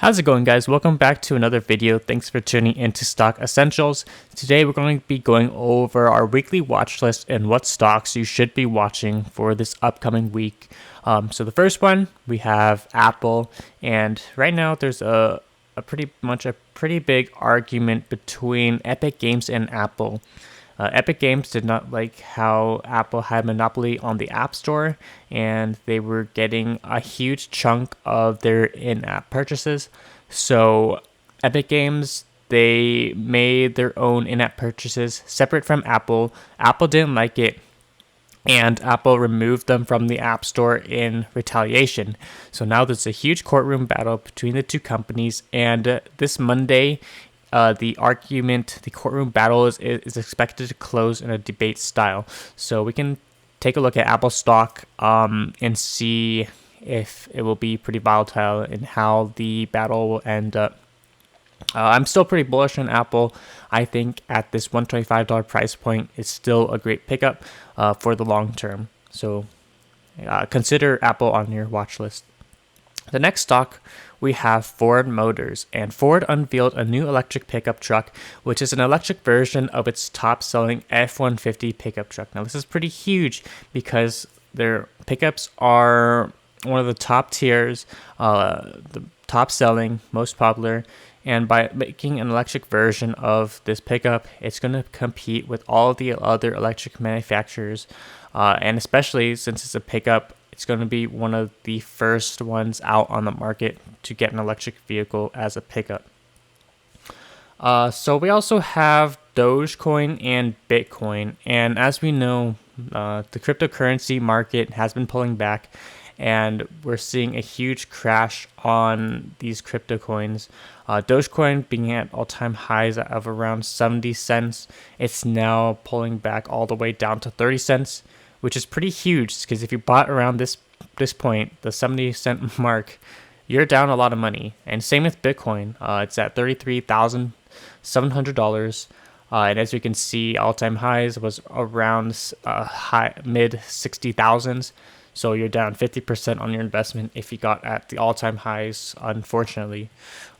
How's it going, guys? Welcome back to another video. Thanks for tuning into Stock Essentials. Today we're going to be going over our weekly watch list and what stocks you should be watching for this upcoming week. So the first one, we have Apple, and right now there's a pretty big argument between Epic Games and Apple. Epic Games did not like how Apple had monopoly on the App Store, and they were getting a huge chunk of their in-app purchases. So Epic Games, they made their own in-app purchases separate from Apple. Apple didn't like it, and Apple removed them from the App Store in retaliation. So now there's a huge courtroom battle between the two companies, and this Monday, the courtroom battle is expected to close in a debate style. So we can take a look at Apple stock and see if it will be pretty volatile and how the battle will end up. I'm still pretty bullish on Apple. I think at this $125 price point, it's still a great pickup for the long term. So consider Apple on your watch list. The next stock, we have Ford Motors, and Ford unveiled a new electric pickup truck, which is an electric version of its top-selling F-150 pickup truck. Now, this is pretty huge because their pickups are one of the top tiers, the top-selling, most popular, and by making an electric version of this pickup, it's going to compete with all the other electric manufacturers, and especially since it's a pickup, it's going to be one of the first ones out on the market to get an electric vehicle as a pickup. So we also have Dogecoin and Bitcoin. And as we know, the cryptocurrency market has been pulling back, and we're seeing a huge crash on these crypto coins. Dogecoin being at all-time highs of around 70 cents. It's now pulling back all the way down to 30 cents. Which is pretty huge, because if you bought around this point, the 70-cent mark, you're down a lot of money. And same with Bitcoin. It's at $33,700. And as you can see, all-time highs was around mid 60,000s. So you're down 50% on your investment if you got at the all-time highs, unfortunately.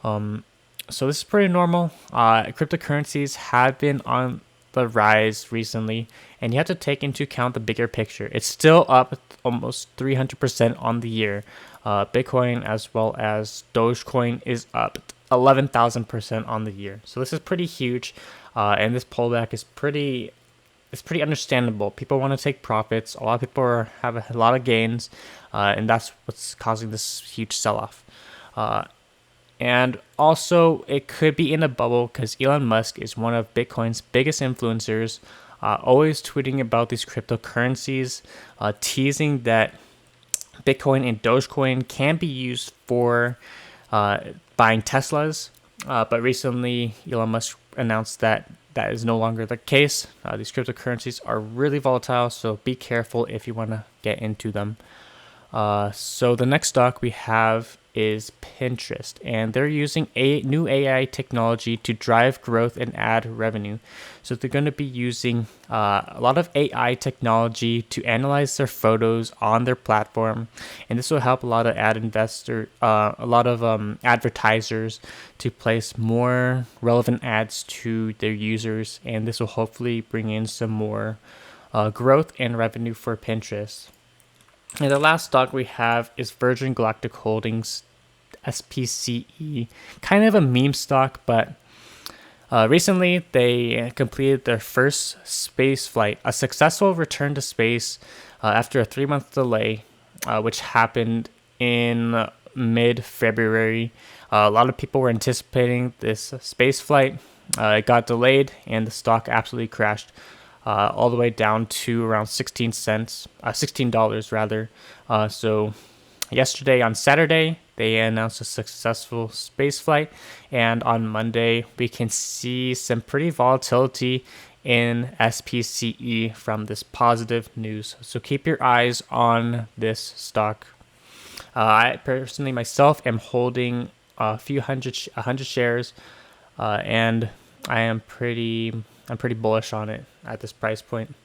So this is pretty normal. Cryptocurrencies have been on the rise recently, and you have to take into account the bigger picture. It's still up almost 300% on the year. Bitcoin as well as Dogecoin is up 11,000% on the year. So this is pretty huge, and this pullback is pretty understandable. People want to take profits. A lot of people have a lot of gains, and that's what's causing this huge sell-off. And also, it could be in a bubble because Elon Musk is one of Bitcoin's biggest influencers, always tweeting about these cryptocurrencies, teasing that Bitcoin and Dogecoin can be used for buying Teslas. But recently, Elon Musk announced that that is no longer the case. These cryptocurrencies are really volatile, so be careful if you want to get into them. So the next stock we have is Pinterest, and they're using a new AI technology to drive growth and ad revenue. So they're going to be using a lot of AI technology to analyze their photos on their platform, and this will help a lot of advertisers to place more relevant ads to their users, and this will hopefully bring in some more growth and revenue for Pinterest. And the last stock we have is Virgin Galactic Holdings, SPCE. Kind of a meme stock, but recently they completed their first space flight, a successful return to space after a 3-month delay, which happened in mid-February. A lot of people were anticipating this space flight. It got delayed, and the stock absolutely crashed. All the way down to around $16 rather. So yesterday on Saturday, they announced a successful space flight, and on Monday, we can see some pretty volatility in SPCE from this positive news. So keep your eyes on this stock. I personally myself am holding a few hundred shares, and I'm pretty bullish on it at this price point.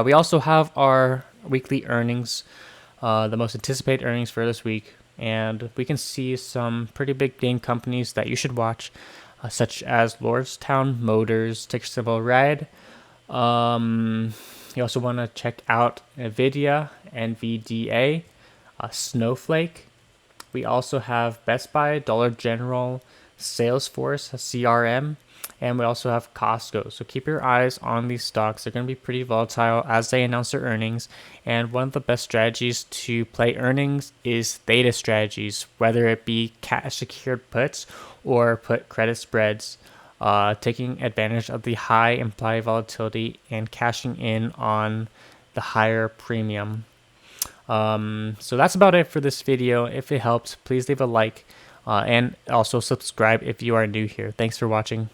We also have our weekly earnings, the most anticipated earnings for this week, and we can see some pretty big name companies that you should watch, such as Lordstown Motors, ticker symbol RIDE. You also want to check out NVIDIA, NVDA, Snowflake. We also have Best Buy, Dollar General, Salesforce, CRM, and we also have Costco. So keep your eyes on these stocks. They're going to be pretty volatile as they announce their earnings. And one of the best strategies to play earnings is theta strategies, whether it be cash secured puts or put credit spreads, taking advantage of the high implied volatility and cashing in on the higher premium. So that's about it for this video. If it helps, please leave a like and also subscribe if you are new here. Thanks for watching.